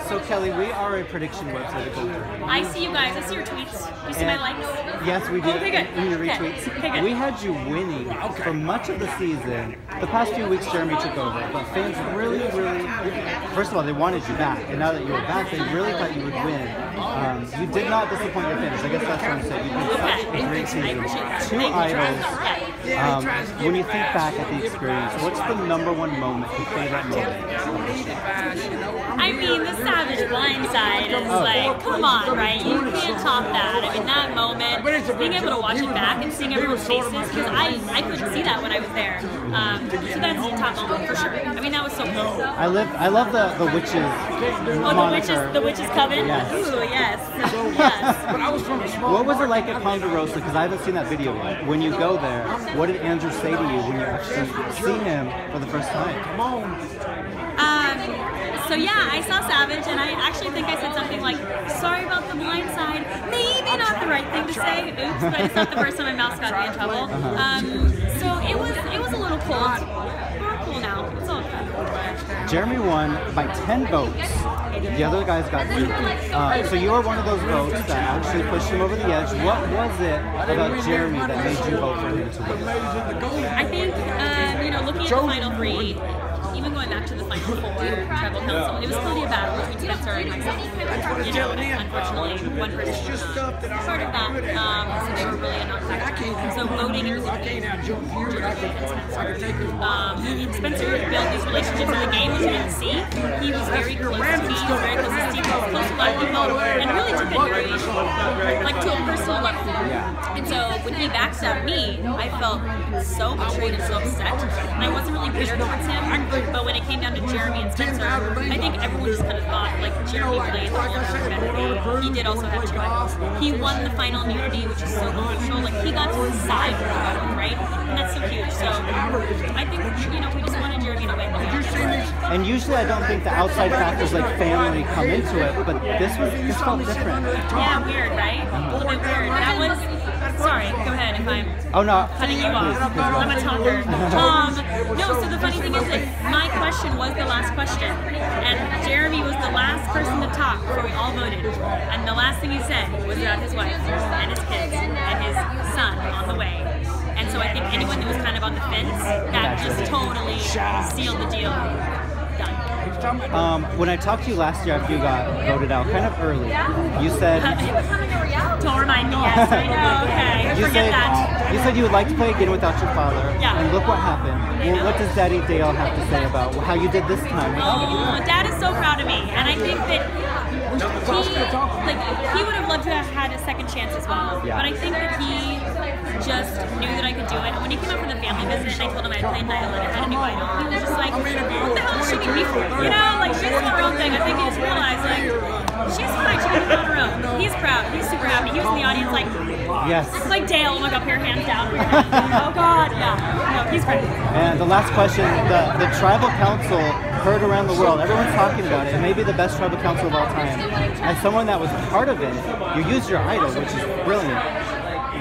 So Kelley, we are a prediction website. I see you guys. I see your tweets. You see my likes? Yes, we do. Oh, okay, good. And your retweets. Okay, good. We had you winning for much of the season. The past few weeks, Jeremy took over, but fans really, first of all, they wanted you back, and now that you were back, they really thought you would win. You did not disappoint your fans. I guess that's what I'm saying. You did such a great season. 2 idols. When you think back at the experience, what's the #1 moment, your favorite moment? I mean, the Savage blindside is like, come on, right? You can't top that. I mean, that moment, being able to watch it back and seeing everyone's faces, because I couldn't see that when I was there. So that's the top moment for sure. I mean, that was so cool. I love the witches. Oh, the witches coven? Yes. Ooh, yes. Yes. What was it like at Ponderosa? Because I haven't seen that video yet. When you go there, what did Andrew say to you when you actually see him for the first time? So yeah, I saw Savage, and I actually think I said something like, "Sorry about the blind side." Maybe not the right thing to say. Oops, but it's not the first time my mouse got me in trouble. So it was a little cold. We're cool now. It's all good. Jeremy won by 10 votes. The other guys got 2. So you were one of those votes that actually pushed him over the edge. What was it about Jeremy that made you vote for him to win? I think, looking at the final 3, even going back to the final 4 tribal council, it was clearly a battle between Spencer and myself. Unfortunately, one person was part of that, so they were really a non-factor. So voting, it was between Jeremy and Spencer. Spencer built these relationships in the game, which you didn't see. He was very close to me, he was very close to Steve, he was close to a lot of people, and really took it very, like, to a personal level. And so when he backstabbed me, I felt so betrayed and so upset, and I wasn't really bitter towards him. But when it came down to Jeremy and Spencer, I think everyone just kind of thought, like, Jeremy played the older, better game. He did also have 2 idols. He won the final immunity, which is so crucial. Like, he got to decide who he got with, right? And that's so huge. So I think, we just wanted Jeremy to win. And usually I don't think the outside factors like family come into it, but this felt different. Yeah, weird, right? A little bit weird. That was... Sorry, go ahead if I'm cutting you off. I'm a talker. No, so the funny thing is that my question was the last question, and Jeremy was the last person to talk before we all voted, and the last thing he said was about his wife and his kids and his son on the way. And so I think anyone who was kind of on the fence, that just totally sealed the deal. When I talked to you last year after you got voted out kind of early, you said... Don't remind me, yes, I know, okay. Forget that. You said you would like to play again without your father, and look what happened. Well, what does Daddy Dale have to say about how you did this time? Oh, Dad is so proud of me, and I think that he would have loved to have had a second chance as well, but I think that he just knew that I could do it. And when he came up for the family visit and I told him I played an idol and I had a new idol, he was just like, what the hell is she gonna be for? Like, she's doing her own thing. I think he just realized, like, she's fine, she can do it on her own. He's proud, he's super happy. He was in the audience like, yes. It's like Dale, like up here, hands down. Oh God, yeah. No, he's great. And the last question, the tribal council heard around the world. Everyone's talking about it. It may be the best tribal council of all time. As someone that was part of it, you used your idol, which is brilliant.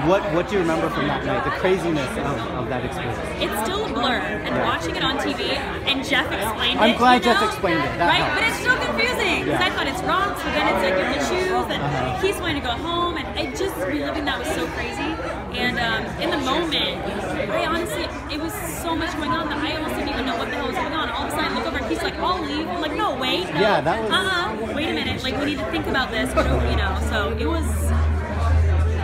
What do you remember from that night, the craziness of that experience? It's still a blur, and watching it on TV, and Jeff explained it. I'm glad Jeff explained it. That right? helps. But it's still confusing, because I thought it's rocks, but then it's like you have to choose, and he's wanting to go home, and just reliving that was so crazy. And in the moment, I honestly, it was so much going on that I almost didn't even know what the hell was going on. All of a sudden I look over and he's like, I'll leave. I'm like, no, wait. No. Yeah, that was... wait a minute. Like, we need to think about this. But, so it was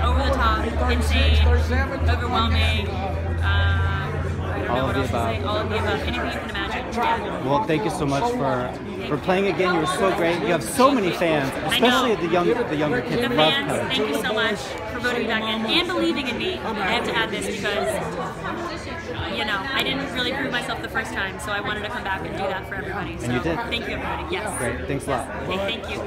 over the top, insane, overwhelming. All of the above. All of the above. Anything you can imagine. Yeah. Well, thank you so much for playing again. You were so great. You have so many fans, especially the younger kids. The fans, thank you so much for voting me back in and believing in me. I have to add this because, I didn't really prove myself the first time, so I wanted to come back and do that for everybody. So and you did. Thank you, everybody. Yes. Great. Thanks a lot. Okay, thank you.